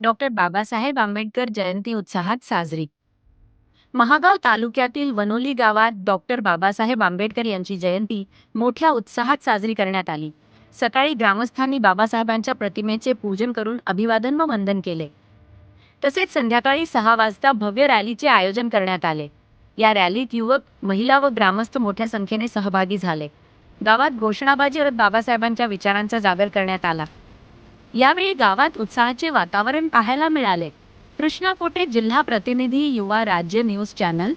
Doctor Babasaheb Ambedkar जयंती उत्साहात साजरी. महागाव तालुक्यातील वनोली गावात डॉक्टर बाबासाहेब आंबेडकर यांची जयंती मोठ्या उत्साहात साजरी करण्यात आली. सकाळी ग्रामस्थांनी बाबासाहेबांच्या प्रतिमेचे पूजन करून अभिवादन व वंदन केले. तसेच संध्याकाळी 6 वाजता भव्य रॅलीचे आयोजन करण्यात आले. या रॅलीत युवक, महिला व ग्रामस्थ मोठ्या संख्येने सहभागी झाले. गावात घोषणाबाजी करत बाबासाहेबांच्या विचारांचा जागर करण्यात आला. यावेळी गावात उत्साहाचे वातावरण पाहायला मिळाले. कृष्णा कोटे, जिल्हा प्रतिनिधी, युवा राज्य न्यूज चॅनल.